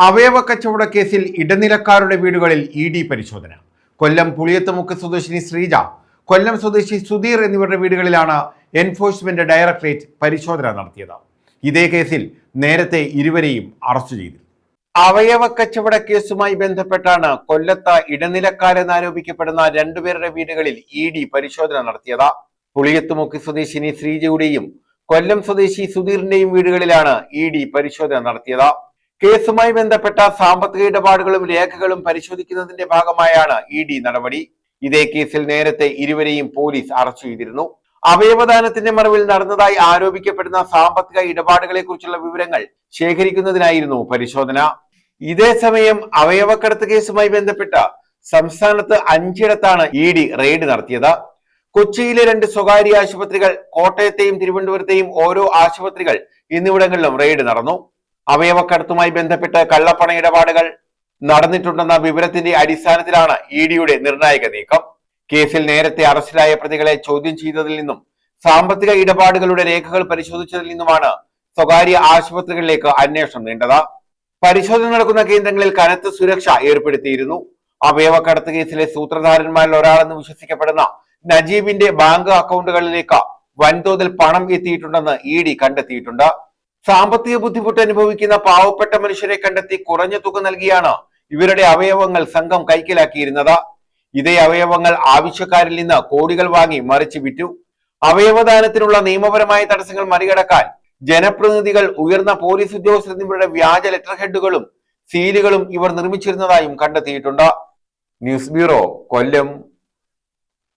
അവയവ കച്ചവട കേസിൽ ഇടനിലക്കാരുടെ വീടുകളിൽ ഇ.ഡി. പരിശോധന. കൊല്ലം പുളിയത്തുമുക്ക് സ്വദേശിനി ശ്രീജ, കൊല്ലം സ്വദേശി സുധീർ എന്നിവരുടെ വീടുകളിലാണ് എൻഫോഴ്സ്മെന്റ് ഡയറക്ടറേറ്റ് പരിശോധന നടത്തിയത്. ഇതേ കേസിൽ നേരത്തെ ഇരുവരെയും അറസ്റ്റ് ചെയ്തു. അവയവ കച്ചവട കേസുമായി ബന്ധപ്പെട്ടാണ് കൊല്ലത്ത് ഇടനിലക്കാരെന്നാരോപിക്കപ്പെടുന്ന രണ്ടുപേരുടെ വീടുകളിൽ ഇ.ഡി. പരിശോധന നടത്തിയത്. പുളിയത്തുമുക്ക് സ്വദേശിനി ശ്രീജയുടെയും കൊല്ലം സ്വദേശി സുധീറിന്റെയും വീടുകളിലാണ് ഇ.ഡി. പരിശോധന നടത്തിയത്. കേസുമായി ബന്ധപ്പെട്ട സാമ്പത്തിക ഇടപാടുകളും രേഖകളും പരിശോധിക്കുന്നതിന്റെ ഭാഗമായാണ് ഇ.ഡി. നടപടി. ഇതേ കേസിൽ നേരത്തെ ഇരുവരെയും പോലീസ് അറസ്റ്റ് ചെയ്തിരുന്നു. അവയവദാനത്തിന്റെ മറവിൽ നടന്നതായി ആരോപിക്കപ്പെടുന്ന സാമ്പത്തിക ഇടപാടുകളെ കുറിച്ചുള്ള വിവരങ്ങൾ ശേഖരിക്കുന്നതിനായിരുന്നു പരിശോധന. ഇതേസമയം അവയവക്കടത്ത് കേസുമായി ബന്ധപ്പെട്ട സംസ്ഥാനത്ത് 5ഇടത്താണ് ഇ.ഡി. റെയ്ഡ് നടത്തിയത്. കൊച്ചിയിലെ 2 സ്വകാര്യ ആശുപത്രികൾ, കോട്ടയത്തെയും തിരുവനന്തപുരത്തെയും ഓരോ ആശുപത്രികൾ എന്നിവിടങ്ങളിലും റെയ്ഡ് നടന്നു. അവയവക്കടത്തുമായി ബന്ധപ്പെട്ട് കള്ളപ്പണ ഇടപാടുകൾ നടന്നിട്ടുണ്ടെന്ന വിവരത്തിന്റെ അടിസ്ഥാനത്തിലാണ് ഇ.ഡിയുടെ നിർണായക നീക്കം. കേസിൽ നേരത്തെ അറസ്റ്റിലായ പ്രതികളെ ചോദ്യം ചെയ്തതിൽ നിന്നും സാമ്പത്തിക ഇടപാടുകളുടെ രേഖകൾ പരിശോധിച്ചതിൽ നിന്നുമാണ് സ്വകാര്യ ആശുപത്രികളിലേക്ക് അന്വേഷണം നീണ്ടത്. പരിശോധന നടക്കുന്ന കേന്ദ്രങ്ങളിൽ കനത്ത സുരക്ഷ ഏർപ്പെടുത്തിയിരുന്നു. അവയവക്കടത്ത് കേസിലെ സൂത്രധാരന്മാരിൽ ഒരാളെന്ന് വിശ്വസിക്കപ്പെടുന്ന നജീബിന്റെ ബാങ്ക് അക്കൗണ്ടുകളിലേക്ക് വൻതോതിൽ പണം എത്തിയിട്ടുണ്ടെന്ന് ഇ.ഡി. കണ്ടെത്തിയിട്ടുണ്ട്. സാമ്പത്തിക ബുദ്ധിമുട്ട് അനുഭവിക്കുന്ന പാവപ്പെട്ട മനുഷ്യരെ കണ്ടെത്തി കുറഞ്ഞ തുക നൽകിയാണ് ഇവരുടെ അവയവങ്ങൾ സംഘം കൈക്കലാക്കിയിരുന്നത്. ഇതേ അവയവങ്ങൾ ആവശ്യക്കാരിൽ നിന്ന് കോടികൾ വാങ്ങി മറിച്ചു വിറ്റു. അവയവദാനത്തിനുള്ള നിയമപരമായ തടസ്സങ്ങൾ മറികടക്കാൻ ജനപ്രതിനിധികൾ, ഉയർന്ന പോലീസ് ഉദ്യോഗസ്ഥർ എന്നിവരുടെ വ്യാജ ലെറ്റർ ഹെഡുകളും സീലുകളും ഇവർ നിർമ്മിച്ചിരുന്നതായും കണ്ടെത്തിയിട്ടുണ്ട്. ന്യൂസ് ബ്യൂറോ, കൊല്ലം.